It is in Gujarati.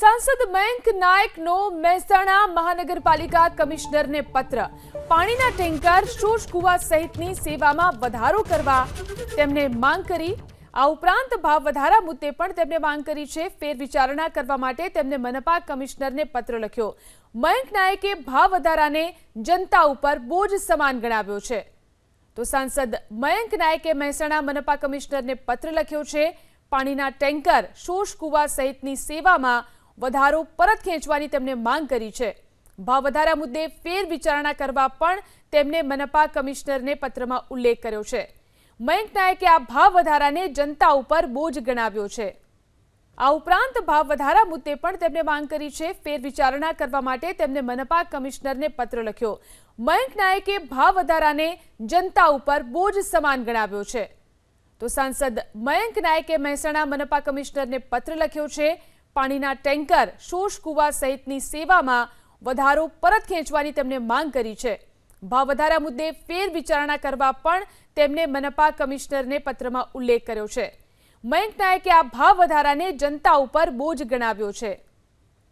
सांसद मयंक नायकનો મહેસાણા મહાનગરપાલિકા કમિશનરને પત્ર પાણીના ટેન્કર શોષ કુવા સહિતની સેવામાં વધારો કરવા તેમને માંગ કરી। આ ઉપરાંત ભાવ વધારા મુદ્દે પણ તેમને માંગ કરી છે। ફેર વિચારણા કરવા માટે તેમને મનપા કમિશનરને પત્ર લખ્યો। મયંક નાયકે ભાવ વધારાને જનતા ઉપર બોજ સમાન ગણાવ્યો છે। તો સાંસદ મયંક નાયકે મહેસાણા મનપા કમિશનરને પત્ર લખ્યો છે। પાણીના ટેન્કર શોષ કુવા સહિતની સેવામાં વધારો પરત ખેંચવાની તેમને માંગ કરી છે। ભાવ વધારા મુદ્દે ફેર વિચારણા કરવા પણ તેમને મનપા કમિશનરને પત્રમાં ઉલ્લેખ કર્યો છે। મયંક નાયકે આ ભાવ વધારાને જનતા ઉપર બોજ ગણાવ્યો છે। આ ઉપરાંત ભાવ વધારા મુદ્દે પણ તેમને માંગ કરી છે। ફેર વિચારણા કરવા માટે તેમને મનપા કમિશનરને પત્ર લખ્યો। મયંક નાયકે ભાવ વધારાને જનતા ઉપર બોજ સમાન ગણાવ્યો છે। તો સાંસદ મયંક નાયકે મહેસાણા મનપા કમિશનરને પત્ર લખ્યો છે। પાણીના ટેન્કર શોષ કુવા સહિતની સેવામાં વધારો પરત ખેંચવાની તેમને માંગ કરી છે। ભાવ વધારા મુદ્દે ફેર વિચારણા કરવા પણ તેમને મનપા કમિશનરને પત્રમાં ઉલ્લેખ કર્યો છે। મયંક નાયકે આ ભાવ વધારાને જનતા ઉપર બોજ ગણાવ્યો છે।